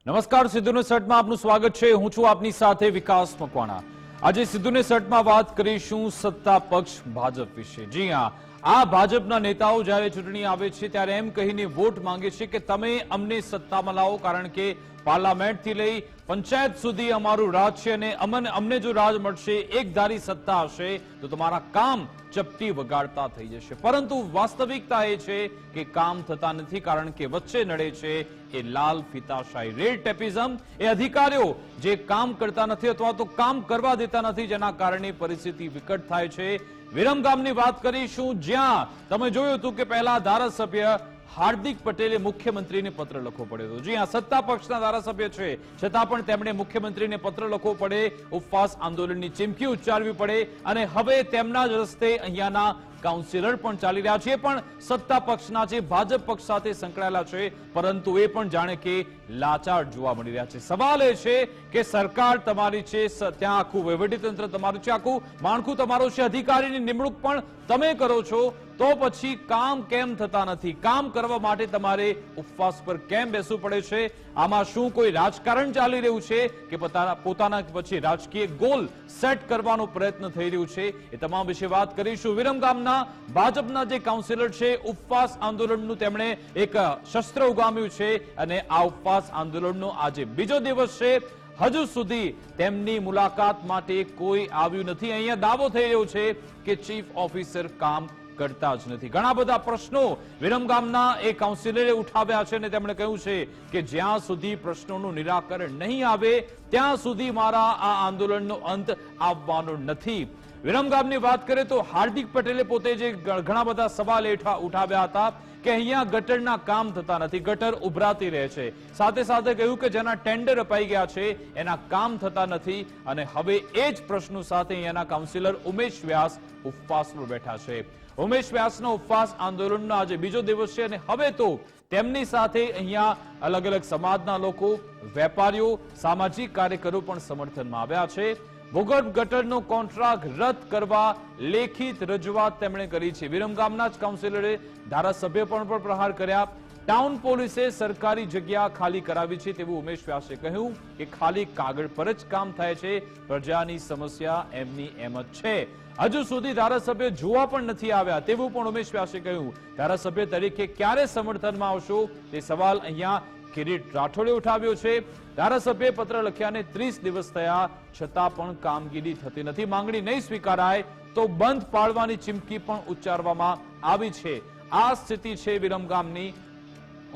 નમસ્કાર, સિદ્ધુને સટમાં આપનું સ્વાગત છે। હું છું આપની સાથે વિકાસ મકવાણા। આજે સિદ્ધુને સટમાં વાત કરીશું સત્તા પક્ષ ભાજપ વિશે। જી હા, આ ભાજપના નેતાઓ જ્યારે ચૂંટણી આવે છે ત્યારે એમ કહીને વોટ માંગે છે કે તમે અમને સત્તામાં લાવો, કારણ કે પાર્લામેન્ટથી લઈ પંચાયત સુધી અમારું રાજ છે અને અમને જો રાજ મળશે, એકધારી સત્તા હશે તો તમારા કામ ચપટી વગાડતા થઈ જશે। પરંતુ વાસ્તવિકતા એ છે કે કામ થતા નથી, કારણ કે વચ્ચે નડે છે એ લાલ ફિતાશાહી, રેડ ટેપિઝમ। એ અધિકારીઓ જે કામ કરતા નથી અથવા તો કામ કરવા દેતા નથી, જેના કારણે પરિસ્થિતિ વિકટ થાય છે। વિરમગામની વાત કરીશું, જ્યાં તમે જોયું હતું કે પહેલા ધારાસભ્ય હાર્દિક પટેલે મુખ્યમંત્રીને પત્ર લખવો પડ્યો હતો। જી હા, સત્તા પક્ષના ધારાસભ્ય છે છતાં પણ તેમણે મુખ્યમંત્રીને પત્ર લખવો પડે, ઉપવાસ આંદોલનની ચીમકી ઉચ્ચારવી પડે અને હવે તેમના જ રસ્તે અહીંયાના કાઉન્સિલર પણ ચાલી રહ્યા છે, પણ સત્તા પક્ષના છે, ભાજપ પક્ષ સાથે સંકળાયેલા છે, પરંતુ એ પણ જાણે કે લાચાર જોવા મળી રહ્યા છે। સવાલ એ છે કે સરકાર તમારી છે, ત્યાં આખું વહીવટીતંત્ર તમારું છે, આખું માળખું તમારું છે, અધિકારીની નિમણૂક પણ તમે કરો છો, તો પછી કામ કેમ થતા નથી? કામ કરવા માટે તમારે ઉપવાસ પર કેમ બેસવું પડે છે? આમાં શું કોઈ રાજકારણ ચાલી રહ્યું છે કે પોતાના પછી રાજકીય ગોલ સેટ કરવાનો પ્રયત્ન થઈ રહ્યું છે? એ તમામ વિશે વાત કરીશું। વિરમગામના ભાજપના જે કાઉન્સિલર છે, ઉપવાસ આંદોલનનું તેમણે એક શસ્ત્ર ઉગામ્યું છે અને આ ઉપવાસ આંદોલનનો આજે બીજો દિવસ છે। હજુ સુધી તેમની મુલાકાત માટે કોઈ આવ્યું નથી। અહીંયા દાવો થઈ રહ્યો છે કે ચીફ ઓફિસર કામ કરતા જ નથી। ઘણા બધા પ્રશ્નો વિરમગામના એ કાઉન્સિલરે ઉઠાવ્યા છે અને તેમણે કહ્યું છે કે જ્યાં સુધી પ્રશ્નોનું નિરાકરણ નહીં આવે ત્યાં સુધી મારા આ આંદોલનનો અંત આવવાનો નથી। વિરમગામની વાત કરીએ તો હાર્દિક પટેલે પોતે જે ઘણા બધા સવાલ ઉઠાવ્યા હતા કે અહીંયા ગટરના કામ થતા નથી, ગટર ઉભરાતી રહે છે, સાથે સાથે કહ્યું કે જેના ટેન્ડર અપાઈ ગયા છે એના કામ થતા નથી અને હવે એ જ પ્રશ્નો સાથે અહીંયાના કાઉન્સિલર ઉમેશ વ્યાસ ઉપવાસ પર બેઠા છે। ઉમેશ વ્યાસનો ઉપવાસ આંદોલનનો આજે બીજો દિવસ છે અને હવે તો તેમની સાથે અહીંયા અલગ અલગ સમાજના લોકો, વેપારીઓ, સામાજિક કાર્યકરો પણ સમર્થનમાં આવ્યા છે। ભૂગર્ભ ગટરનો કોન્ટ્રાક્ટ રદ કરવા લેખિત રજૂઆત તેમણે કરી છે। વિરમગામના જ કાઉન્સિલરે ધારાસભ્ય પર પ્રહાર કર્યા। ટાઉન પોલીસે સરકારી જગ્યા ખાલી કરાવી છે તેવું ઉમેશ વ્યાસે કહ્યું કે ખાલી કાગળ પર જ કામ થાય છે, પ્રજાની સમસ્યા એમની એમ જ છે। હજુ સુધી ધારાસભ્ય જોવા પણ નથી આવ્યા તેવું પણ ઉમેશ વ્યાસે કહ્યું। ધારાસભ્ય તરીકે ક્યારે સમર્થનમાં આવશો તે સવાલ અહીંયા કિરીટ રાઠોડે ઉઠાવ્યો છે। ધારાસભ્યે પત્ર લખ્યાને 30 દિવસ થયા છતાં પણ કામગીરી થતી નથી। માંગણી નહીં સ્વીકારાય તો બંધ પાડવાની ચીમકી પણ ઉચ્ચારવામાં આવી છે। આ સ્થિતિ છે વિરમગામની।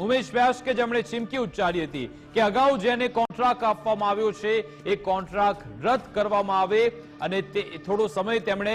ઉમેશ વ્યાસ કે જેમણે ચીમકી ઉચ્ચારી હતી કે અગાઉ જેને કોન્ટ્રાક્ટ આપવામાં આવ્યો છે એ કોન્ટ્રાક્ટ રદ કરવામાં આવે અને તે થોડો સમય તેમણે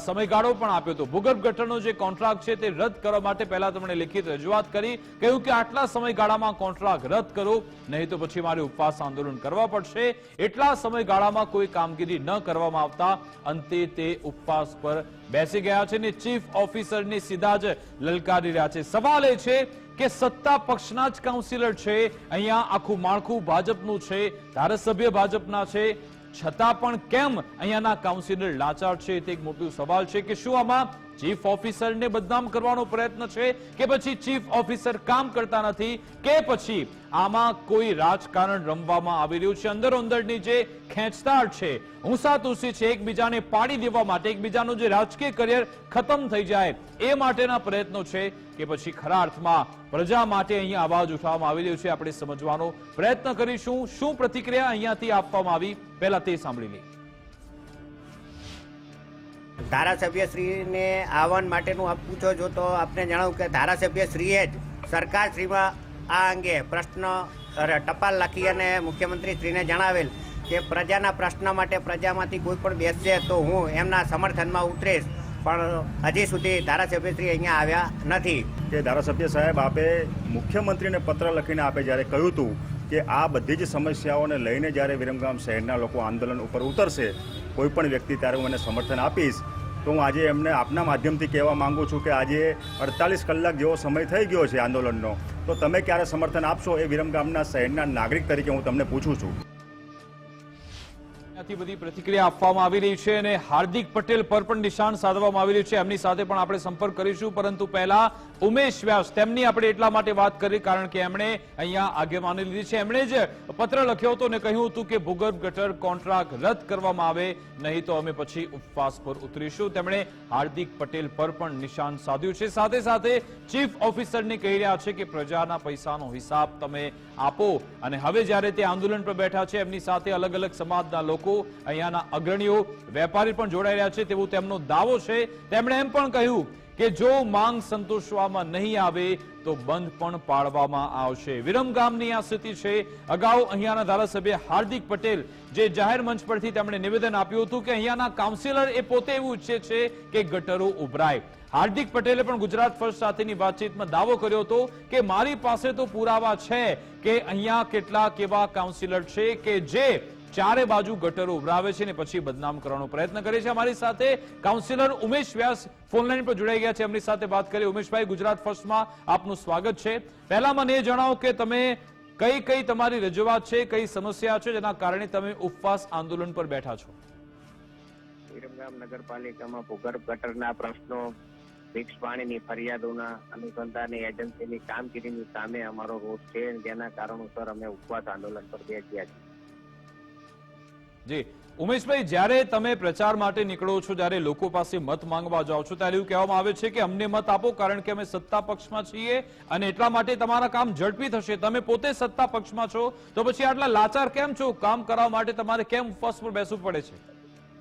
સમયગાળો પણ આપ્યો હતો। ભૂગર્ભ ગટરનો જે કોન્ટ્રાક્ટ છે તે રદ કરવા માટે પહેલા તેમણે લેખિત રજૂઆત કરી, કહ્યું કે આટલા સમયગાળામાં કોન્ટ્રાક્ટ રદ કરો, નહીં તો પછી મારે ઉપવાસ આંદોલન કરવા પડશે। એટલા સમયગાળામાં કોઈ કામગીરી ન કરવામાં આવતા અંતે તે ઉપવાસ પર બેસી ગયા છે અને ચીફ ઓફિસરને સીધા જ લલકારી રહ્યા છે। સવાલ એ છે કે સત્તા પક્ષના જ કાઉન્સિલર છે, અહીંયા આખું માળખું ભાજપનું છે, ધારાસભ્ય ભાજપના છે, છતાં પણ કેમ અહીંયાના કાઉન્સિલર લાચાર છે તે એક મોટો સવાલ છે કે શું આમાં ચીફ ઓફિસરને બદનામ કરવાનો પ્રયત્ન છે કે પછી ચીફ ઓફિસર કામ કરતા નથી કે પછી આમાં કોઈ રાજકારણ રમવામાં આવી રહ્યું છે? અંદરોઅંદરની જે ખેંચતાણ છે, ઊંસાતુસી છે, એકબીજાને પાડી દેવા માટે, એકબીજાનું જે રાજકીય કરિયર ખતમ થઈ જાય એ માટેના પ્રયત્નો છે કે પછી ખરા અર્થમાં પ્રજા માટે અહીંયા અવાજ ઉઠાવવામાં આવી રહ્યો છે? આપણે સમજવાનો પ્રયત્ન કરીશું। શું પ્રતિક્રિયા અહીંયાથી આપવામાં આવી, પહેલા તે સાંભળી લઈએ। ધારાસભ્યશ્રીને આવવા માટેનું આપ પૂછો છો તો આપને જણાવું કે ધારાસભ્યશ્રીએ જ સરકારશ્રીમાં આ અંગે પ્રશ્ન ટપાલ લખી અને મુખ્યમંત્રીશ્રીને જણાવેલ કે પ્રજાના પ્રશ્ન માટે પ્રજામાંથી કોઈ પણ બેસશે તો હું એમના સમર્થનમાં ઉતરીશ, પણ હજી સુધી ધારાસભ્યશ્રી અહીંયા આવ્યા નથી। કે ધારાસભ્ય સાહેબ આપે મુખ્યમંત્રીને પત્ર લખીને આપે જ્યારે કહ્યું હતું કે આ બધી જ સમસ્યાઓને લઈને જ્યારે વિરમગામ શહેરના લોકો આંદોલન ઉપર ઉતરશે કોઈ પણ વ્યક્તિ ત્યારે હું એને સમર્થન આપીશ, તો હું આજે એમને આપના માધ્યમથી કહેવા માંગુ છું કે આજે 48 કલાક જેવો સમય થઈ ગયો છે આંદોલનનો, તો તમે ક્યારે સમર્થન આપશો એ વિરમગામના શહેરના નાગરિક તરીકે હું તમને પૂછું છું। મળતી બધી પ્રતિક્રિયા આપવામાં આવી રહી છે અને હાર્દિક પટેલ પર પણ નિશાન સાધવામાં આવી રહ્યું છે. એમની સાથે પણ આપણે સંપર્ક કરીશું, પરંતુ પહેલા ઉમેશ વ્યાસ તેમની આપણે એટલા માટે વાત કરી કારણ કે એમણે અહીંયા આગેવાની લીધી છે. એમણે જ પત્ર લખ્યો હતો અને કહ્યું હતું કે ભૂગર્ભ ગટર કોન્ટ્રાક્ટ રદ કરવામાં આવે, નહીં તો અમે પછી ઉપવાસ પર ઉતરીશું. તેમણે હાર્દિક પટેલ પર પણ નિશાન સાધ્યું છે. સાથે સાથે ચીફ ઓફિસરને કહી રહ્યા છે કે પ્રજાના પૈસાનો હિસાબ તમે આપો. અને હવે જ્યારે તે આંદોલન પર બેઠા છે, એમની સાથે અલગ અલગ સમાજના લોકો, અહીંયાના અગ્રણીઓ, વેપારી પણ જોડાઈ રહ્યા છે તેવો તેમનો દાવો છે. તેમણે એમ પણ કહ્યું કે જો માંગ સંતોષવામાં નહીં આવે તો બંધ પણ પાડવામાં આવશે. વિરમગામની આ સ્થિતિ છે. અગાઉ અહીંયાના ધારાસભ્ય હાર્દિક પટેલ જે જાહેર મંચ પરથી તેમણે નિવેદન આપ્યું હતું કે અહીંયાના કાઉન્સિલર એ પોતે એવું ઈચ્છે છે કે ગટરો ઉભરાય. હાર્દિક પટેલે પણ ગુજરાત ફર્સ્ટ સાથેની વાતચીતમાં દાવો કર્યો હતો કે મારી પાસે તો પુરાવા છે કે અહીંયા કેટલાક એવા કાઉન્સિલર છે કે જે ચારે બાજુ ગટરો ઉભરાવે છે ને પછી બદનામ કરવાનો પ્રયત્ન કરે છે. અમારી સાથે કાઉન્સિલર ઉમેશ વ્યાસ ફોનલાઈન પર જોડાઈ ગયા છે, એમની સાથે વાત કરી. ઉમેશભાઈ, ગુજરાત ફર્સ્ટમાં આપનું સ્વાગત છે. પહેલા મને એ જણાવો કે તમે કઈ તમારી રજૂઆત છે, કઈ સમસ્યા છે જેના કારણે તમે ઉપવાસ આંદોલન પર બેઠા છો? વિરમગામ નગરપાલિકામાં ભૂગર્ભ ગટરના પ્રશ્નો, ફિક્સ પાણીની ફરિયાદોના અનુસંધાને એજન્સીની કામગીરીની સામે અમારો રોષ છે, જેના કારણોસર અમે ઉપવાસ આંદોલન પર બેઠ્યા છીએ. જી ઉમેશભાઈ, જ્યારે તમે પ્રચાર માટે નીકળો છો, જ્યારે લોકો પાસે મત માંગવા જાઓ છો, ત્યારે એવું કહેવામાં આવે છે કે અમને મત આપો કારણ કે અમે સત્તા પક્ષમાં છીએ અને એટલા માટે તમારા કામ ઝડપી થશે. તમે પોતે સત્તા પક્ષમાં છો તો પછી આટલા લાચાર કેમ છો? કામ કરવા માટે તમારે કેમ ઉપવાસ પર બેસવું પડે છે?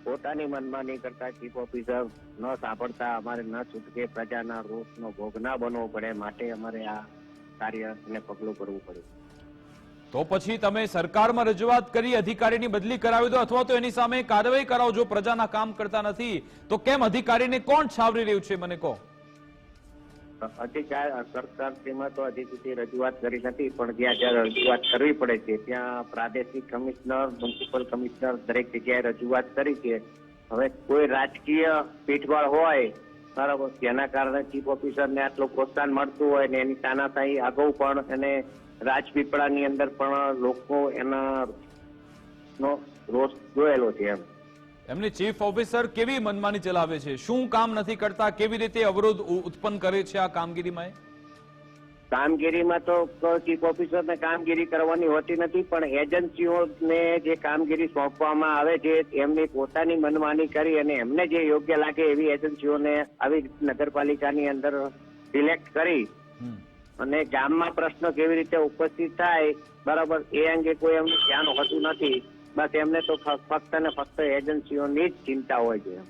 પોતાની મનમાની કરતા ચીફ ઓફિસર ન સાંભળતા અમારે ન છૂટકે પ્રજાના રોષનો ભોગ ના બનવો પડે, માટે અમારે આ કાર્યને પગલું ભરવું પડ્યું. તો પછી તમે સરકારમાં રજૂઆત કરી, અધિકારીની બદલી કરાવી દો અથવા તો એની સામે કાર્યવાહી કરાવો. જો પ્રજાના કામ કરતા નથી તો કેમ અધિકારીને કોણ છાવરી રહ્યું છે મને કહો? સરકારશ્રીમાં તો હજી સુધી રજૂઆત કરી નથી, પણ જ્યાં રજૂઆત કરવી પડે છે ત્યાં પ્રાદેશિક કમિશનર, મ્યુનિસિપલ કમિશનર દરેક જગ્યાએ રજૂઆત કરી છે. હવે કોઈ રાજકીય પીઠબળ હોય બરાબર, જેના કારણે ચીફ ઓફિસરને આટલું પ્રોત્સાહન મળતું હોય ને એની તાનાશાહી અગાઉ પણ એને રાજપીપળાની અંદર પણ લોકો એના રોષ જોયેલો છે. એમની ચીફ ઓફિસર કેવી મનમાની ચલાવે છે? શું કામ નથી કરતા? કેવી રીતે અવરોધ ઉત્પન્ન કરે છે આ કામગીરીમાં? કામગીરીમાં તો ચીફ ઓફિસરને કામગીરી કરવાની હોતી નથી, પણ એજન્સીઓને જે કામગીરી સોંપવામાં આવે છે એમની પોતાની મનમાની કરી અને એમને જે યોગ્ય લાગે એવી એજન્સીઓને આવી નગરપાલિકાની અંદર સિલેક્ટ કરી અને ગામમાં પ્રશ્ન કેવી રીતે ઉપસ્થિત થાય બરાબર એ અંગે કોઈ એમનું ધ્યાન હોતું નથી. બસ એમને તો ફક્ત ને ફક્ત એજન્સીઓની જ ચિંતા હોય છે.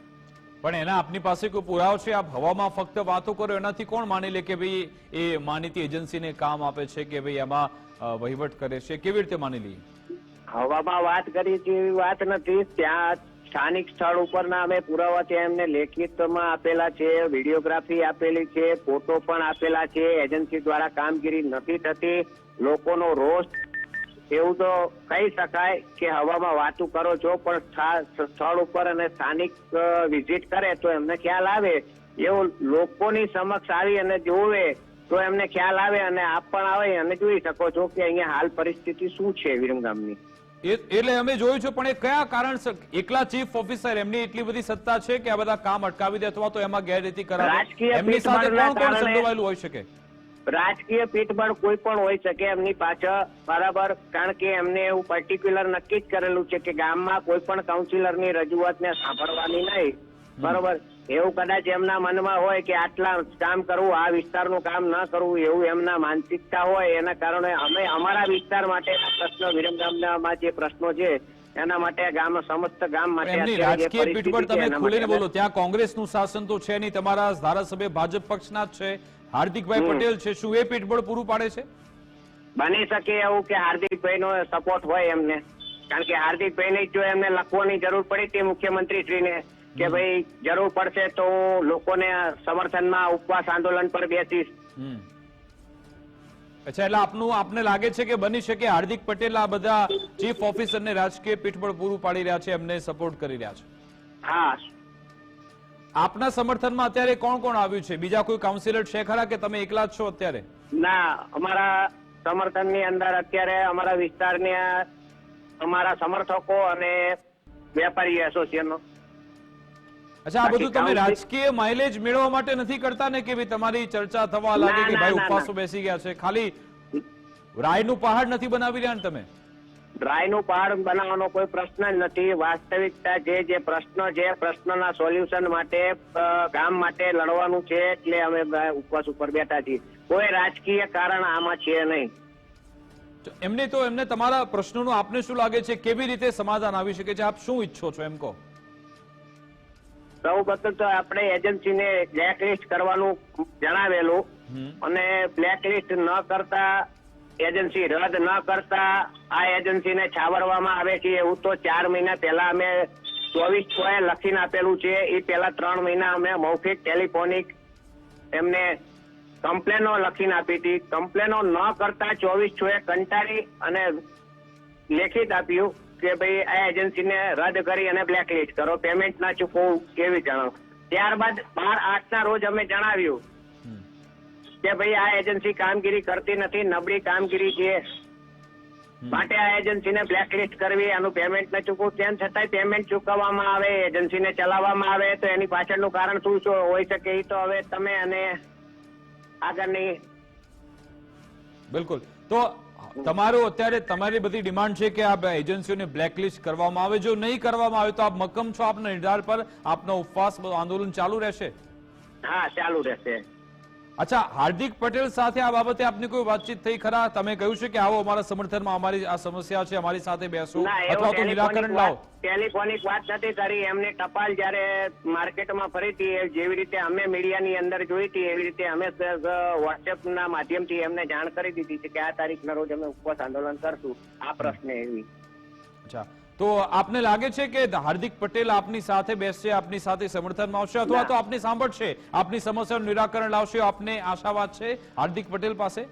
પણ એના આપની પાસે કોઈ પુરાવો છે? આપ હવામાં ફક્ત વાતો કરો, એનાથી કોણ માની લે કે ભાઈ એ માનીતી એજન્સીને કામ આપે છે કે ભાઈ એમાં વહીવટ કરે છે? કેવી રીતે માની લઈએ? હવામાં વાત કરી છે એવી વાત નથી. ત્યાં સ્થાનિક સ્થળ ઉપરના અમે પુરાવા છે એમને લેખિતમાં આપેલા છે, વિડીયોગ્રાફી આપેલી છે, ફોટો પણ આપેલા છે. એજન્સી દ્વારા કામગીરી નથી થતી, લોકોનો રોષ. એવું તો કહી શકાય કે હવામાં વાતું કરો છો, પણ સ્થળ ઉપર અને સ્થાનિક વિઝિટ કરે તો એમને ખ્યાલ આવે. એવું લોકોની સમક્ષ આવી અને જોવે તો એમને ખ્યાલ આવે અને આપ પણ આવે અને જોઈ શકો છો કે અહીંયા હાલ પરિસ્થિતિ શું છે વિરમગામની. એટલે અમે જોયું છે, પણ એ કયા કારણસર એકલા ચીફ ઓફિસર એમની એટલી બધી સત્તા છે કે આ બધા કામ અટકાવી દે અથવા તો એમાં ગેરરીતિ કરાવે? એમની સાથે કોણ કોણ સંડોવાયેલું હોઈ શકે? રાજકીય પીઠબળ કોઈ પણ હોઈ શકે એમની પાછળ બરાબર, કારણ કે એમને એવું પર્ટિક્યુલર નક્કી જ કરેલું છે કે ગામમાં કોઈ પણ કાઉન્સિલરની રજૂઆતને સાંભળવાની નહીં બરોબર. એવું કદાચ એમના મનમાં હોય કે આટલા કામ કરવું, આ વિસ્તારનું કામ ન કરવું, એવું એમના માનસિકતા હોય. એના કારણે અમે અમારા વિસ્તાર માટેના પ્રશ્નો, વિરમગામમાં જે પ્રશ્નો છે એના માટે ગામ, સમસ્ત ગામ માટે રાજકીય પીઠબળ તમે ખુલીને બોલો. ત્યાં કોંગ્રેસનું શાસન તો છે નહીં, તમારા ધારાસભ્ય ભાજપ પક્ષના જ છે, હાર્દિકભાઈ પટેલ છે. શું એ પીઠબળ પૂરું પાડે છે? બની શકે એવું કે હાર્દિકભાઈ નો સપોર્ટ હોય એમને, કારણ કે હાર્દિકભાઈને જો એમને લખવાની જરૂર પડી હતી મુખ્યમંત્રી શ્રીને કે ભાઈ જરૂર પડશે તો લોકોને સમર્થનમાં ઉપવાસ આંદોલન પર બેસીશ. અચ્છા, એટલે આપને લાગે છે કે બની શકે હાર્દિક પટેલ આ બધા ચીફ ઓફિસરને રાજકીય પીઠબળ પૂરું પાડી રહ્યા છે, એમને સપોર્ટ કરી રહ્યા છે? હા. આપના સમર્થનમાં અત્યારે કોણ કોણ આવ્યું છે? બીજા કોઈ કાઉન્સિલર છે ખરા કે તમે એકલા જ છો અત્યારે? ના, અમારા સમર્થનની અંદર અત્યારે અમારા વિસ્તારની અમારા સમર્થકો અને વેપારી એસોસિએશનનો. અચ્છા, આ બધું તમે બાકી રાજકીય માઇલેજ મેળવવા માટે નથી કરતા ને, કે ભાઈ તમારી ચર્ચા થવા લાગે કે ના, ભાઈ ના, ઉપવાસો બેસી ગયા છે? ખાલી રાયનું પહાડ નથી બનાવી રહ્યા ને તમે? ડ્રાયનું પહાડ બનાવવાનો કોઈ પ્રશ્ન જ નથી. વાસ્તવિકતા જે પ્રશ્નો છે, પ્રશ્નના સોલ્યુશન માટે ગામ માટે લડવાનું છે, એટલે અમે ઉપવાસ ઉપર બેઠા છીએ. કોઈ રાજકીય કારણ આમાં છે નહીં. એમને તમારા પ્રશ્નોનું આપને શું લાગે છે, કેવી રીતે સમાધાન આવી શકે છે? આપ શું ઈચ્છો છો એમ કહો. સૌ પ્રથમ તો આપણે એજન્સીને બ્લેકલિસ્ટ કરવાનું જણાવેલું, અને બ્લેકલિસ્ટ ન કરતા, એજન્સી રદ ન કરતા આ એજન્સીને છાવરવામાં આવે છે એવું તો 4 મહિના પહેલા અમે 24/6 લખીને આપેલું છે. એ પહેલા 3 મહિના અમે મૌખિક ટેલિફોનિક એમને કમ્પ્લેનો લખીને આપી હતી. કમ્પ્લેનો ન કરતા 24/6 કંટાળી અને લેખિત આપ્યું કે ભાઈ આ એજન્સીને રદ કરી અને બ્લેકલિસ્ટ કરો, પેમેન્ટ ના ચૂકવવું કેવી જણાવો. ત્યારબાદ 12/8 રોજ અમે જણાવ્યું કે ભાઈ આ એજન્સી કામગીરી કરતી નથી, નબળી કામગીરી છે, માટે આ એજન્સીને બ્લેકલિસ્ટ કરવી, આનું પેમેન્ટ ન ચૂકવવું. તેમ છતાંય પેમેન્ટ ચૂકવવામાં આવે, એજન્સીને ચલાવવામાં આવે, તો એની પાછળનું કારણ શું હોઈ શકે એ તો હવે તમે અને આગળની. બિલકુલ. તો તમારું અત્યારે તમારી બધી ડિમાન્ડ છે કે આ એજન્સીઓને બ્લેકલિસ્ટ કરવામાં આવે. જો નહીં કરવામાં આવે તો આપ મક્કમ છો આપના નિર્ધાર પર? આપનો ઉપવાસ આંદોલન ચાલુ રહેશે? હા, ચાલુ રહેશે. અચ્છા, હાર્દિક પટેલ સાથે આ બાબતે આપની કોઈ વાતચીત થઈ ખરા? તમે કહ્યું છે કે આવો અમારા સમર્થનમાં, અમારી આ સમસ્યા છે, અમારી સાથે બેસો ના, અથવા તો નિરાકરણ લાવો. ટેલિફોનિક વાત નથી કરી. એમની ટપાલ જયારે માર્કેટમાં ફરી હતી, જેવી રીતે અમે મીડિયાની અંદર જોઈ હતી, એવી રીતે અમે વોટ્સએપના માધ્યમથી એમને જાણ કરી દીધી છે કે આ તારીખના રોજ અમે ઉપવાસ આંદોલન કરશું આ પ્રશ્ને. એવી. અચ્છા, તો આપને લાગે છે કે હાર્દિક પટેલ આપની સાથે બેસશે, આપની સાથે સમર્થનમાં આવશે, અથવા તો આપને સાંભળશે, આપની સમસ્યાનું નિરાકરણ લાવશે? આપને આશાવાદ છે હાર્દિક પટેલ પાસે?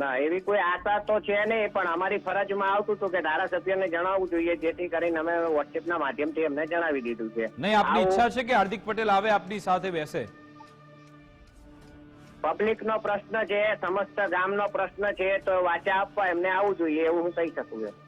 ના, એવી કોઈ આશા તો છે નહીં, પણ અમારી ફરજમાં આવતું હતું કે ધારાસભ્યને જણાવવું જોઈએ, જેથી કરીને અમે વોટ્સએપના માધ્યમથી એમને જણાવી દીધું છે. નહીં, આપની ઈચ્છા છે કે હાર્દિક પટેલ આવે, આપની સાથે બેસે? પબ્લિકનો પ્રશ્ન છે, સમસ્ત ગામનો પ્રશ્ન છે, તો વાચા આપવા એમને આવવું જોઈએ, એવું હું કહી શકું છું.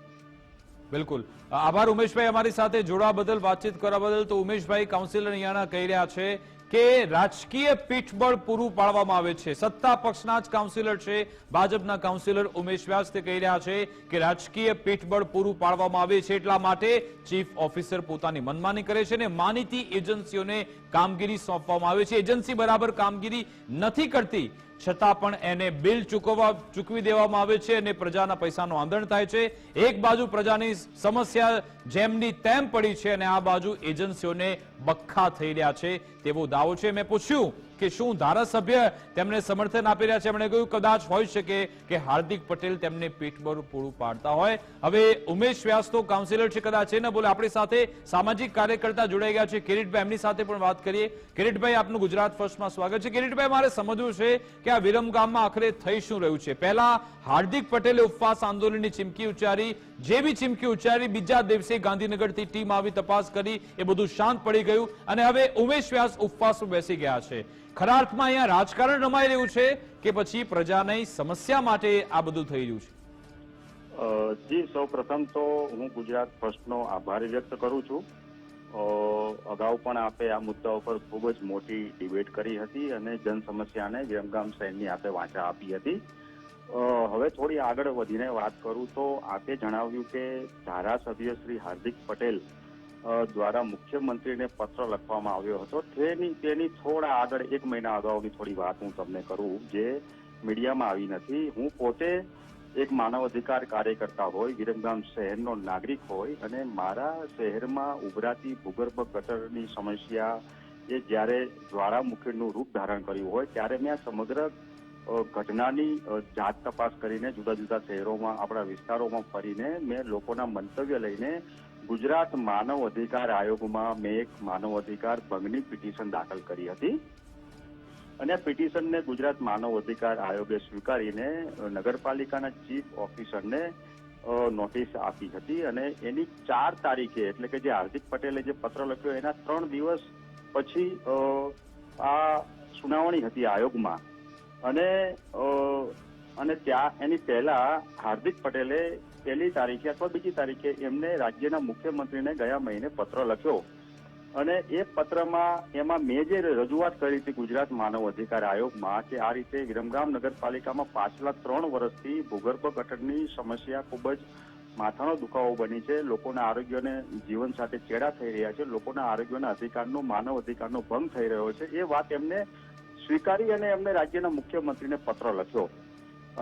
બિલકુલ. આભાર ઉમેશભાઈ, અમારી સાથે જોડાવા બદલ, વાતચીત કરવા બદલ. તો ઉમેશભાઈ કાઉન્સિલર અહીંયાના કહી રહ્યા છે કે રાજકીય પીઠબળ પૂરું પાડવામાં આવે છે. સત્તા પક્ષના જ કાઉન્સિલર છે, ભાજપના કાઉન્સિલર ઉમેશ વ્યાસ તે કહી રહ્યા છે કે રાજકીય પીઠબળ પૂરું પાડવામાં આવે છે, એટલા માટે ચીફ ઓફિસર પોતાની મનમાની કરે છે અને માનીતી એજન્સીઓને કામગીરી સોંપવામાં આવે છે. એજન્સી બરાબર કામગીરી નથી કરતી, છતાં પણ એને બિલ ચૂકવી દેવામાં આવે છે અને પ્રજાના પૈસાનો આંદણ થાય છે. એક બાજુ પ્રજાની સમસ્યા જેમની તેમ પડી છે અને આ બાજુ એજન્સીઓને બખ્ખા થઈ રહ્યા છે તેવો દાવો છે. મેં પૂછ્યું કે શું ધારાસભ્ય તેમને સમર્થન આપી રહ્યા છે? એમણે કહ્યું કદાચ હોઈ શકે કે હાર્દિક પટેલ તેમને પીઠબળ પૂરું પાડતા હોય. હવે ઉમેશ વ્યાસ તો કાઉન્સિલર છે, કદાચ એ ન બોલે. આપણી સાથે સામાજિક કાર્યકર્તા જોડાઈ ગયા છે કિરીટભાઈ, એમની સાથે પણ વાત કરીએ. કિરીટભાઈ, આપનું ગુજરાત ફર્સ્ટમાં સ્વાગત છે. કિરીટભાઈ, મારે સમજવું છે કે આ વિરમગામમાં આખરે થઈ શું રહ્યું છે? પહેલા હાર્દિક પટેલે ઉપવાસ આંદોલનની ચીમકી ઉચ્ચારી, જેવી ચીમકી ઉચ્ચારી બીજા દિવસે ગાંધીનગરથી ટીમ આવી, તપાસ કરી, એ બધું શાંત પડી ગયું અને હવે ઉમેશ વ્યાસ ઉપવાસ બેસી ગયા છે. ખરા અર્થમાં અહીંયા રાજકારણ રમાઈ રહ્યું છે કે પછી પ્રજાની સમસ્યા માટે આ બધું થઈ રહ્યું છે? જી, સૌ પ્રથમ તો હું ગુજરાત ફર્સ્ટનો આભાર વ્યક્ત કરું છું. અગાઉ પણ આપે આ મુદ્દા ઉપર ખૂબ જ મોટી ડિબેટ કરી હતી અને જન સમસ્યાને વિરમગામ શહેરની આપે વાંચા આપી હતી. હવે થોડી આગળ વધીને વાત કરું તો આપે જણાવ્યું કે ધારાસભ્ય શ્રી હાર્દિક પટેલ દ્વારા મુખ્યમંત્રીને પત્ર લખવામાં આવ્યો હતો. તેની થોડા આગળ 1 મહિના અગાઉની થોડી વાત હું તમને કરું, જે મીડિયામાં આવી નથી. હું પોતે એક માનવ અધિકાર કાર્યકર્તા હોય, વિરમગામ શહેરનો નાગરિક હોય અને મારા શહેરમાં ઉભરાતી ભૂગર્ભ ગટરની સમસ્યા એ જ્યારે જ્વાળામુખીનું રૂપ ધારણ કર્યું હોય ત્યારે મેં આ સમગ્ર ઘટનાની જાત તપાસ કરીને જુદા જુદા શહેરોમાં, આપણા વિસ્તારોમાં ફરીને મેં લોકોના મંતવ્ય લઈને ગુજરાત માનવ અધિકાર આયોગમાં મેં એક માનવ અધિકાર ભંગની પિટિશન દાખલ કરી હતી અને આ પિટિશનને ગુજરાત માનવ અધિકાર આયોગે સ્વીકારીને નગરપાલિકાના ચીફ ઓફિસરને નોટિસ આપી હતી અને એની 4 તારીખે, એટલે કે જે હાર્દિક પટેલે જે પત્ર લખ્યો એના 3 દિવસ પછી આ સુનાવણી હતી આયોગમાં અને અને ત્યાં એની પહેલા હાર્દિક પટેલે 1લી તારીખે અથવા 2જી તારીખે એમને રાજ્યના મુખ્યમંત્રીને ગયા મહિને પત્ર લખ્યો અને એ પત્રમાં એમાં મેં જે રજૂઆત કરી હતી ગુજરાત માનવ અધિકાર આયોગમાં કે આ રીતે વિરમગામ નગરપાલિકામાં પાછલા 3 વર્ષથી ભૂગર્ભ ગટરની સમસ્યા ખૂબ જ માથાનો દુખાવો બની છે, લોકોના આરોગ્યને જીવન સાથે ચેડા થઈ રહ્યા છે, લોકોના આરોગ્યના અધિકારનો માનવ અધિકારનો ભંગ થઈ રહ્યો છે, એ વાત એમને સ્વીકારી અને એમને રાજ્યના મુખ્યમંત્રીને પત્ર લખ્યો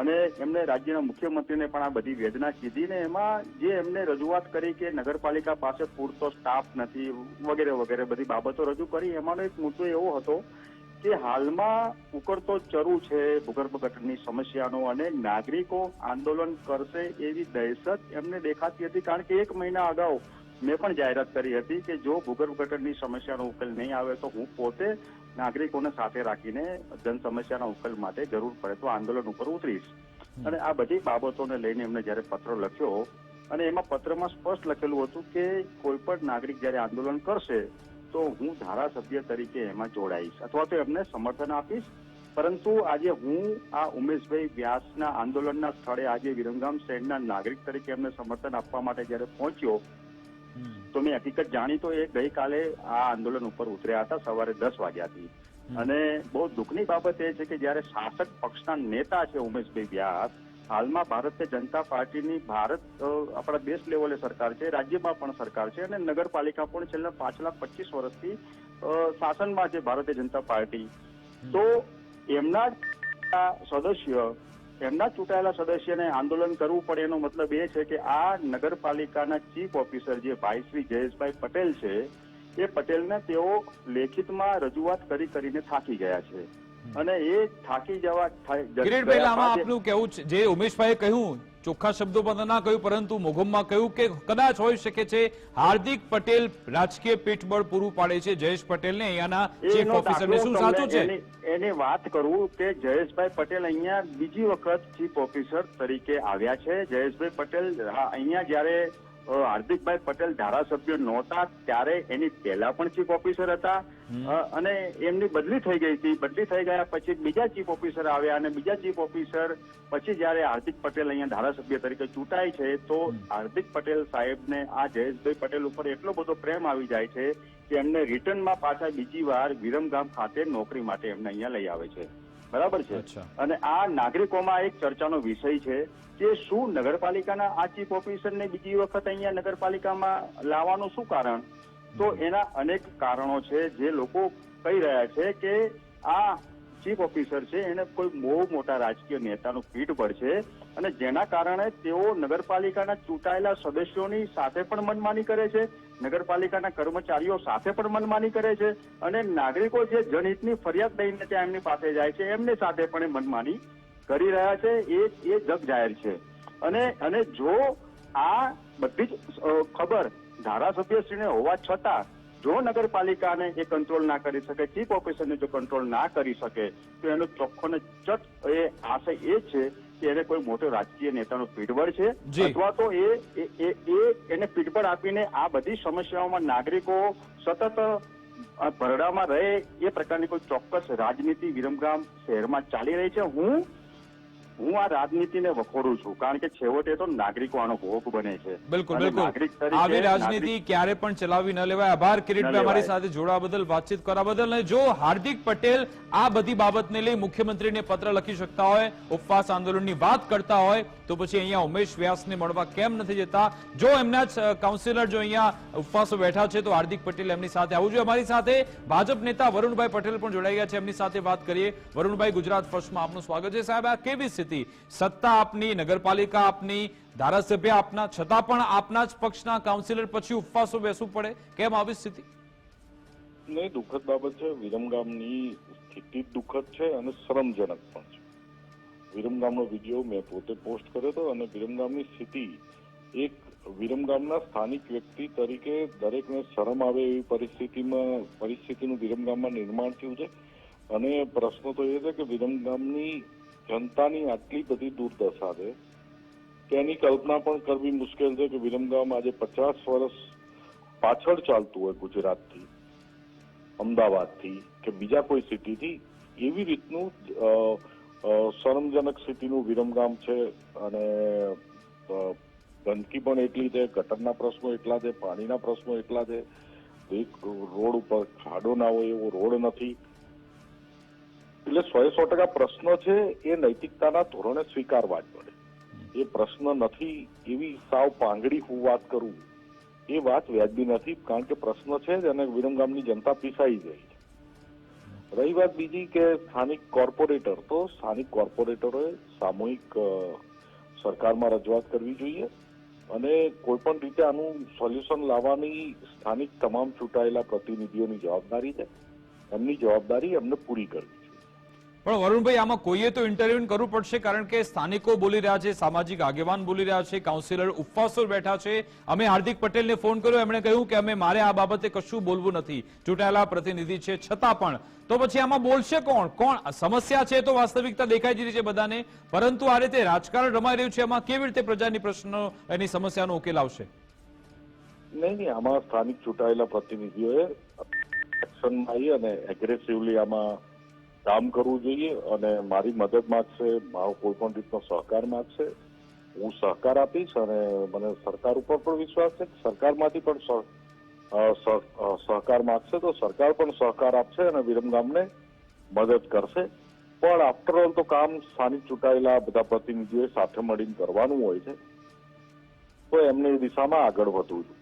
અને એમને રાજ્યના મુખ્યમંત્રીને પણ આ બધી વેદના કીધી ને એમાં જે એમને રજૂઆત કરી કે નગરપાલિકા પાસે પૂરતો સ્ટાફ નથી વગેરે વગેરે બધી બાબતો રજૂ કરી. એમાંનો એક મુદ્દો એવો હતો કે હાલમાં ઉકળતો ચરુ છે ભૂગર્ભ ગટરની સમસ્યાનો અને નાગરિકો આંદોલન કરશે એવી દહેશત એમને દેખાતી હતી, કારણ કે 1 મહિના અગાઉ મેં પણ જાહેરાત કરી હતી કે જો ભૂગર્ભ ગટરની સમસ્યાનો ઉકેલ નહીં આવે તો હું પોતે નાગરિકોને સાથે રાખીને જન સમસ્યાના ઉકેલ માટે જરૂર પડે તો આંદોલન ઉપર ઉતરીશ. અને આ બધી બાબતોને લઈને એમને જયારે પત્ર લખ્યો અને એમાં પત્રમાં સ્પષ્ટ લખેલું હતું કે કોઈ પણ નાગરિક જયારે આંદોલન કરશે તો હું ધારાસભ્ય તરીકે એમાં જોડાઈશ અથવા તો એમને સમર્થન આપીશ. પરંતુ આજે હું આ ઉમેશભાઈ વ્યાસના આંદોલનના સ્થળે આજે વિરમગામ શહેરના નાગરિક તરીકે એમને સમર્થન આપવા માટે જયારે પહોંચ્યો તો મેં હકીકત જાણી તો એ ગઈકાલે આ આંદોલન ઉપર ઉતર્યા હતા સવારે 10 વાગ્યાથી. અને બહુ દુઃખની બાબત એ છે કે જયારે શાસક પક્ષના નેતા છે ઉમેશભાઈ વ્યાસ, હાલમાં ભારતીય જનતા પાર્ટીની આપણા દેશ લેવલે સરકાર છે, રાજ્યમાં પણ સરકાર છે અને નગરપાલિકા પણ છેલ્લા પાછલા 25 વર્ષથી શાસનમાં છે ભારતીય જનતા પાર્ટી, તો એમના ચૂંટાયેલા સદસ્યને આંદોલન કરવું પડે એનો મતલબ એ છે કે આ નગરપાલિકાના ચીફ ઓફિસર જે ભાઈ શ્રી જયેશભાઈ પટેલ છે એ પટેલને તેઓ લેખિતમાં રજૂઆત કરીને થાકી ગયા છે અને એ થાકી જવા કિરીટભાઈ, આમાં આપનું કેવું છે જે ઉમેશભાઈએ કહ્યું ચોખ્ખા શબ્દોમાં ના કહ્યું પરંતુ મોગમમાં કહ્યું કે કદાચ હોઈ શકે છે હાર્દિક પટેલ રાજકીય પીઠબળ પૂરું પાડે છે જયેશ પટેલને અહીંયાના ચીફ ઓફિસરને, શું સાચું છે? એની વાત કરું કે જયેશભાઈ પટેલ અહીંયા બીજી વખત ચીફ ઓફિસર તરીકે આવ્યા છે. જયેશભાઈ પટેલ અહીંયા જયારે હાર્દિકભાઈ પટેલ ધારાસભ્ય નહોતા ત્યારે એની પહેલા પણ ચીફ ઓફિસર હતા અને એમની બદલી થઈ ગઈ હતી. બદલી થઈ ગયા પછી બીજા ચીફ ઓફિસર આવ્યા અને બીજા ચીફ ઓફિસર પછી જયારે હાર્દિક પટેલ અહીંયા ધારાસભ્ય તરીકે ચૂંટાય છે તો હાર્દિક પટેલ સાહેબને આ જયેશભાઈ પટેલ ઉપર એટલો બધો પ્રેમ આવી જાય છે કે એમને રિટર્નમાં પાછા બીજી વાર વિરમગામ ખાતે નોકરી માટે એમને અહીંયા લઈ આવે છે. બરાબર છે. અને આ નાગરિકોમાં એક ચર્ચાનો વિષય છે કે શું નગરપાલિકાના આ ચીફ ઓફિસરને બીજી વખત અહીંયા નગરપાલિકામાં લાવવાનું શું કારણ? તો એના અનેક કારણો છે જે લોકો કહી રહ્યા છે કે આ ચીફ ઓફિસર છે એને કોઈ બહુ મોટા રાજકીય નેતાનું પીઠબળ છે અને જેના કારણે તેઓ નગરપાલિકાના ચૂંટાયેલા સદસ્યોની સાથે પણ મનમાની કરે છે, નગરપાલિકાના કર્મચારીઓ સાથે પણ મનમાની કરે છે અને નાગરિકો જે જનહિતની ફરિયાદ લઈને ત્યાં એમની પાસે જાય છે એમની સાથે પણ મનમાની કરી રહ્યા છે. એ જગ જાહેર છે. અને જો આ બધી જ ખબર ધારાસભ્યશ્રીને હોવા છતાં જો નગરપાલિકાને એ કંટ્રોલ ના કરી શકે, ચીફ ઓફિસરને જો કંટ્રોલ ના કરી શકે તો એનો ચોખ્ખો ને ચટ એ આશય એ છે કે એને કોઈ મોટો રાજકીય નેતાનો પીઠબળ છે અથવા તો એને પીઠબળ આપીને આ બધી સમસ્યાઓમાં નાગરિકો સતત ભરડામાં રહે એ પ્રકારની કોઈ ચોક્કસ રાજનીતિ વિરમગામ શહેરમાં ચાલી રહી છે. હું આ રાજનીતિને વખોડું છું કારણ કે છેવટે તો નાગરિકો આનો ભોગ બને છે. બિલકુલ આવી રાજનીતિ ક્યારે પણ ચલાવી ન લેવાય. આભાર કિરીટભાઈ અમારી સાથે જોડાવા બદલ, વાતચીત કરવા બદલ. અને જો હાર્દિક પટેલ આ બધી બાબતને લઈ મુખ્યમંત્રીને પત્ર લખી શકતા હોય, ઉપવાસ આંદોલનની વાત કરતા હોય તો પછી અહીંયા ઉમેશ વ્યાસને મળવા કેમ નથી જતા? જો એમના જ કાઉન્સિલર જો અહીંયા ઉપવાસો બેઠા છે તો હાર્દિક પટેલ એમની સાથે આવવું જોઈએ. અમારી સાથે ભાજપ નેતા વરુણભાઈ પટેલ પણ જોડાઈ ગયા છે, એમની સાથે વાત કરીએ. વરુણભાઈ, ગુજરાત ફર્સ્ટમાં આપનું સ્વાગત છે. સાહેબ, આ કેવી સ્થિતિ? સત્તા આપની, નગરપાલિકા આપની, ધારાસભ્ય આપના, છતાં પણ આપના જ પક્ષના કાઉન્સિલર પછી ઉપવાસો બેસવું પડે, કેમ આવી સ્થિતિ? નહીં, દુઃખદ બાબત છે. વિરમગામની સ્થિતિ દુઃખદ છે અને શરમજનક પણ છે. વિરમગામનો વિડીયો મેં પોતે પોસ્ટ કર્યો હતો અને વિરમગામની સ્થિતિ એક વિરમગામના સ્થાનિક વ્યક્તિ તરીકે દરેકને શરમ આવે એવી પરિસ્થિતિનું વિરમગામમાં નિર્માણ થયું છે. અને પ્રશ્ન તો એ છે કે વિરમગામની જનતાની આટલી બધી દુર્દશા છે તેની કલ્પના પણ કરવી મુશ્કેલ છે કે વિરમગામ આજે 50 વર્ષ પાછળ ચાલતું હોય ગુજરાતથી, અમદાવાદથી કે બીજા કોઈ સિટીથી, એવી રીતનું શરમજનક સ્થિતિનું વિરમગામ છે અને ગંદકી પણ એટલી છે, ગટરના પ્રશ્નો એટલા છે, પાણીના પ્રશ્નો એટલા છે, એક રોડ ઉપર ખાડો ના હોય એવો રોડ નથી. એટલે 100% પ્રશ્ન છે એ નૈતિકતાના ધોરણે સ્વીકારવા જ પડે. એ પ્રશ્ન નથી એવી સાવ પાંગડી હું વાત કરું એ વાત વ્યાજબી નથી, કારણ કે પ્રશ્ન છે જ અને વિરમગામની જનતા પીસાઈ ગઈ છે. રહી વાત બીજી કે સ્થાનિક કોર્પોરેટર, તો સ્થાનિક કોર્પોરેટરોએ સામૂહિક સરકારમાં રજૂઆત કરવી જોઈએ અને કોઈ પણ રીતે આનું સોલ્યુશન લાવવાની સ્થાનિક તમામ ચૂંટાયેલા પ્રતિનિધિઓની જવાબદારી છે. એમની જવાબદારી એમને પૂરી કરવી. પણ વરુણભાઈ, આમાં કોઈએ તો ઇન્ટરવ્યુ કરવું પડશે, કારણ કે સ્થાનિકો બોલી રહ્યા છે, સામાજિક આગેવાન બોલી રહ્યા છે, કાઉન્સિલર ઉપવાસો બેઠા છે. અમે હાર્દિક પટેલને ફોન કર્યો, એમણે કહ્યું કે અમે મારે આ બાબતે કશું બોલવું નથી, ચૂંટાયેલા પ્રતિનિધિ છે છતાં પણ. તો પછી આમાં બોલશે કોણ? સમસ્યા છે તો વાસ્તવિકતા દેખાઈ જ રહી છે બધાને, પરંતુ આ રીતે રાજકારણ રમાઈ રહ્યું છે, એમાં કેવી રીતે પ્રજાની પ્રશ્નો એની સમસ્યાનો ઉકેલ આવશે? નહીં, આમાં સ્થાનિક ચૂંટાયેલા પ્રતિનિધિઓએ એક્શનમાં આવી અને એગ્રેસિવલી આમાં કામ કરવું જોઈએ અને મારી મદદ માંગશે, મારો કોઈ પણ રીતનો સહકાર માંગશે, હું સહકાર આપીશ. અને મને સરકાર ઉપર પણ વિશ્વાસ છે કે સરકારમાંથી પણ સહકાર માંગશે તો સરકાર પણ સહકાર આપશે અને વિરમગામને મદદ કરશે. પણ આફ્ટર ઓલ તો કામ સ્થાનિક ચૂંટાયેલા બધા પ્રતિનિધિઓએ સાથે મળીને કરવાનું હોય છે, તો એમને એ દિશામાં આગળ વધવું જોઈએ.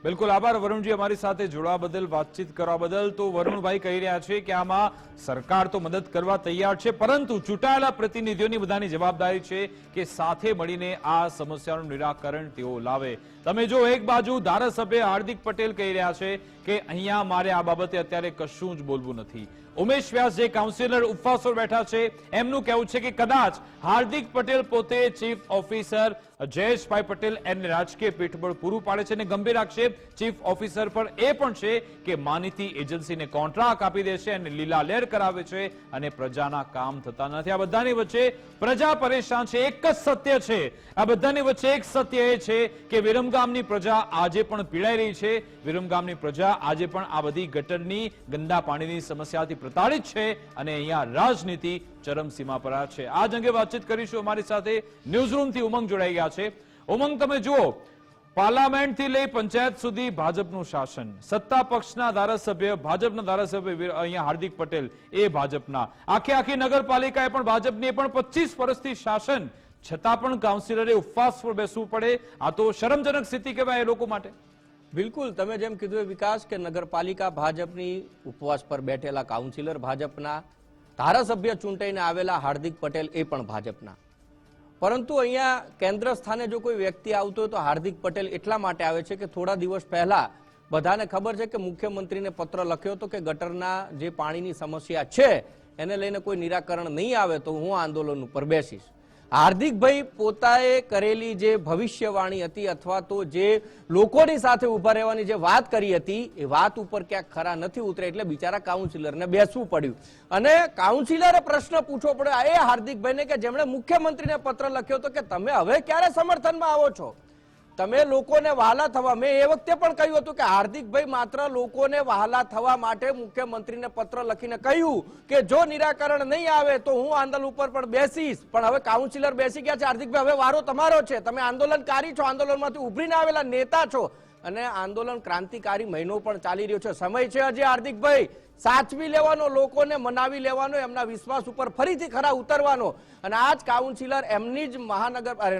બિલકુલ, આભાર વરુણજી અમારી સાથે જોડવા બદલ, વાતચીત કરવા બદલ. તો વરુણભાઈ કહી રહ્યા છે કે આમાં સરકાર તો મદદ કરવા તૈયાર છે, પરંતુ ચૂંટાયેલા પ્રતિનિધિઓની બધાની જવાબદારી છે કે સાથે મળીને આ સમસ્યાનું નિરાકરણ તેઓ લાવે. તમે જો એક બાજુ ધારાસભ્ય હાર્દિક પટેલ કહી રહ્યા છે કે અહીંયા મારે આ બાબતે અત્યારે કશું જ બોલવું નથી. ઉમેશ વ્યાસ જે કાઉન્સિલર ઉપવાસો બેઠા છે એમનું કહેવું છે કે કદાચ હાર્દિક પટેલ પોતે ચીફ ઓફિસર જયેશભાઈ પટેલ એમને રાજકીય પીઠબળ પૂરું પાડે છે અને ગંભીર આક્ષેપ ચીફ ઓફિસર પર એ પણ છે કે માનીતી એજન્સીને કોન્ટ્રાક્ટ આપી દે છે અને લીલા લેર કરાવે છે અને પ્રજાના કામ થતા નથી. આ બધાની વચ્ચે પ્રજા પરેશાન છે. એક જ સત્ય છે, આ બધાની વચ્ચે એક સત્ય એ છે કે વિરમગામની પ્રજા આજે પણ પીડાઈ રહી છે. વિરમગામની પ્રજા આજે પણ આ બધી ગટરની, ગંદા પાણીની સમસ્યાથી પ્રતાડિત છે અને અહીંયા રાજનીતિ ચરમસીમા પર છે. આજ અંગે વાતચીત કરીશું. અમારી સાથે ન્યૂઝરૂમથી ઉમંગ જોડાઈ ગયા છે. ઉમંગ, તમે જુઓ, પાર્લામેન્ટથી લઈ પંચાયત સુધી ભાજપનું શાસન, સત્તા પક્ષના ધારાસભ્ય, ભાજપના ધારાસભ્ય અહીંયા હાર્દિક પટેલ એ ભાજપના, આખી નગરપાલિકાએ પણ ભાજપની, પણ 25 વર્ષથી શાસન, છતાં પણ કાઉન્સિલરે ઉપવાસ પર બેસવું પડે. આ તો શરમજનક સ્થિતિ કહેવાય એ લોકો માટે. બિલકુલ, તમે જેમ કીધું એ વિકાસ કે નગરપાલિકા ભાજપની, ઉપવાસ પર બેઠેલા કાઉન્સિલર ભાજપના, ધારાસભ્ય ચૂંટાઈને આવેલા હાર્દિક પટેલ એ પણ ભાજપના. પરંતુ અહીંયા કેન્દ્ર સ્થાને જો કોઈ વ્યક્તિ આવતો હોય તો હાર્દિક પટેલ એટલા માટે આવે છે કે થોડા દિવસ પહેલા બધાને ખબર છે કે મુખ્યમંત્રીને પત્ર લખ્યો હતો કે ગટરના જે પાણીની સમસ્યા છે એને લઈને કોઈ નિરાકરણ નહીં આવે તો હું આંદોલન ઉપર બેસીશ. હાર્દિકભાઈ પોતાએ કરેલી જે ભવિષ્યવાણી હતી અથવા તો જે લોકોની સાથે ઉભા રહેવાની જે વાત કરી હતી એ વાત ઉપર ક્યાંક ખરા નથી ઉતરે એટલે બિચારા કાઉન્સિલરને બેસવું પડ્યું અને કાઉન્સિલરે પ્રશ્ન પૂછવો પડ્યો એ હાર્દિકભાઈને કે જેમણે મુખ્યમંત્રીને પત્ર લખ્યો હતો કે તમે હવે ક્યારે સમર્થનમાં આવો છો, તમે લોકોને વહાલા થવા. મેં એ વખતે પણ કહ્યું હતું કે હાર્દિકભાઈ માત્ર લોકોને વહાલા થવા માટે મુખ્યમંત્રીને પત્ર લખીને કહ્યું કે જો નિરાકરણ નહીં આવે તો હું આંદોલન ઉપર પણ બેસીશ. પણ હવે કાઉન્સિલર બેસી ગયા છે. હાર્દિકભાઈ, હવે વારો તમારો છે. તમે આંદોલનકારી છો, આંદોલનમાંથી ઉભરીને આવેલા નેતા છો અને આંદોલન ક્રાંતિકારી મહિનો પણ ચાલી રહ્યો છે. સમય છે હજી હાર્દિકભાઈ સાચવી લેવાનો, લોકોને મનાવી લેવાનો, એમના વિશ્વાસ ઉપર ફરીથી ખરા ઉતરવાનો. અને આ જ કાઉન્સિલર એમની જ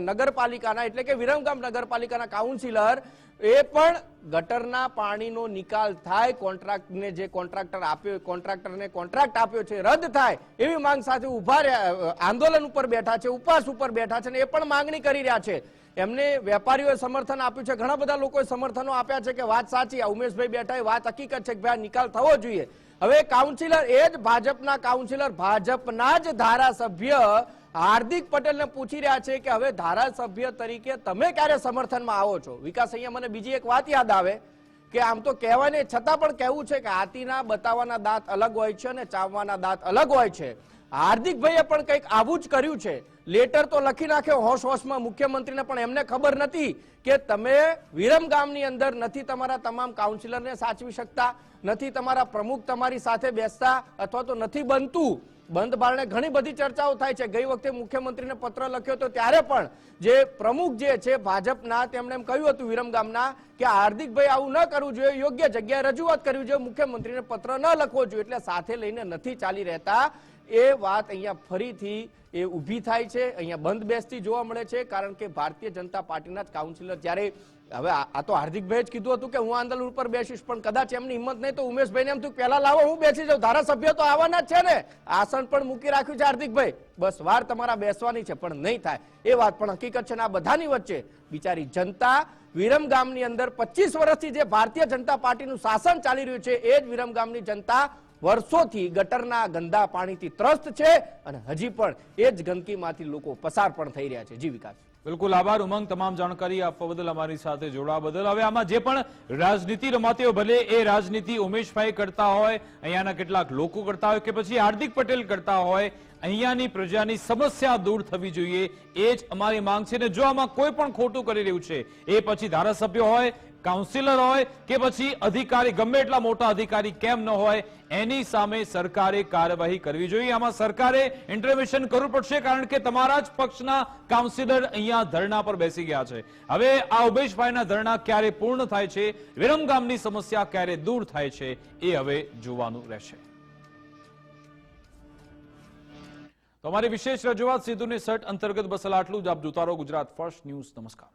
નગરપાલિકાના એટલે કે વિરમગામ નગરપાલિકાના કાઉન્સિલર એ પણ ગટરના પાણીનો નિકાલ થાય, કોન્ટ્રાક્ટને જે કોન્ટ્રાક્ટર આપ્યો, કોન્ટ્રાક્ટરને કોન્ટ્રાક્ટ આપ્યો છે રદ થાય એવી માંગ સાથે ઉભા રહ્યા, આંદોલન ઉપર બેઠા છે, ઉપવાસ ઉપર બેઠા છે અને એ પણ માંગણી કરી રહ્યા છે. એમને વેપારીઓએ સમર્થન આપ્યું છે, ઘણા બધા લોકોએ સમર્થનો આપ્યા છે કે વાત સાચી, ઉમેશભાઈ બેઠા એ વાત હકીકત છે કે ભાઈ નિકાલ થવો જોઈએ. હવે કાઉન્સિલર એ જ ભાજપના કાઉન્સિલર, ભાજપના જ ધારાસભ્ય હાર્દિક પટેલને પૂછી રહ્યા છે કે હવે ધારાસભ્ય તરીકે તમે ક્યારે સમર્થનમાં આવો છો. વિકાસ, અહીંયા મને બીજી એક વાત યાદ આવે કે આમ તો કહેવાને છતાં પણ કહેવું છે કે હાથીના બતાવવાના દાંત અલગ હોય છે અને ચાવવાના દાંત અલગ હોય છે. હાર્દિકભાઈએ પણ કંઈક આવું જ કર્યું છે. લેટર તો લખી નાખ્યો હોશ હોશમાં મુખ્યમંત્રીને, પણ એમને ખબર નથી કે તમે વિરમગામની અંદર નથી તમારા તમામ કાઉન્સિલરને સાચવી શકતા, નથી તમારા પ્રમુખ તમારી સાથે બેસતા, અથવા તો નથી બનતું. બંધ બારણે ઘણી બધી ચર્ચાઓ થાય છે. ગઈ વખતે મુખ્યમંત્રીને પત્ર લખ્યો હતો ત્યારે પણ જે પ્રમુખ જે છે ભાજપના, તેમણે એમ કહ્યું હતું વિરમગામના કે હાર્દિકભાઈ આવું ન કરવું જોઈએ, યોગ્ય જગ્યાએ રજૂઆત કરવી જોઈએ, મુખ્યમંત્રીને પત્ર ન લખવો જોઈએ. એટલે સાથે લઈને નથી ચાલી રહેતા. એ વાત અહીંયા ફરીથી એ ઊભી થાય છે, અહીંયા બંધ બેસતી જોવા મળે છે. કારણ કે ભારતીય જનતા પાર્ટીના જ કાઉન્સિલર જ્યારે, હવે આ તો હાર્દિકભાઈ જ કીધું હતું કે હું આંદોલન ઉપર બેસીશ, પણ કદાચ એમની હિંમત નહીં તો ઉમેશભાઈને એમ થયું પહેલા લાવો હું બેસી જાઉં, ધારાસભ્ય તો આવવાના જ છે ને, આસન પણ મૂકી રાખ્યું છે હાર્દિકભાઈ, બસ વાર તમારા બેસવાની છે, પણ નહીં થાય એ વાત પણ હકીકત છે. ને આ બધાની વચ્ચે બિચારી જનતા વિરમગામની અંદર 25 વર્ષથી જે ભારતીય જનતા પાર્ટીનું શાસન ચાલી રહ્યું છે, એ જ વિરમગામની જનતા વર્ષોથી ગટરના ગંદા પાણીથી ત્રસ્ત છે અને હજી પણ એ જ ગંદકીમાંથી લોકો પસાર પણ થઈ રહ્યા છે. જી વિકાસ. બિલકુલ આભાર ઉમંગ, તમામ જાણકારી આપવા બદલ, અમારી સાથે જોડાવા બદલ. હવે આમાં જે પણ રાજનીતિ રમાતી હોય, ભલે એ રાજનીતિ ઉમેશભાઈ કરતા હોય, અહીંયાના કેટલાક લોકો કરતા હોય કે પછી હાર્દિક પટેલ કરતા હોય, અહીંયાની પ્રજાની સમસ્યા દૂર થવી જોઈએ, એ જ અમારી માંગ છે. ને જો આમાં કોઈ પણ ખોટું કરી રહ્યું છે, એ પછી ધારાસભ્ય હોય, કાઉન્સિલર હોય કે પછી અધિકારી, ગમે એટલા મોટા અધિકારી કેમ ન હોય, એની સામે સરકારે કાર્યવાહી કરવી જોઈએ. આમાં સરકારે ઇન્ટરવેન્શન કરવું પડશે, કારણ કે તમારા જ પક્ષના કાઉન્સિલર અહીંયા ધરણા પર બેસી ગયા છે. હવે આ ઉમેશભાઈના ધરણા ક્યારે પૂર્ણ થાય છે, વિરમગામની સમસ્યા ક્યારે દૂર થાય છે, એ હવે જોવાનું રહેશે. તો અમારી વિશેષ રજૂઆત સીધું ને સટ અંતર્ગત બસ આટલું જ. આપ જોતા રહો ગુજરાત ફર્સ્ટ ન્યૂઝ. નમસ્કાર.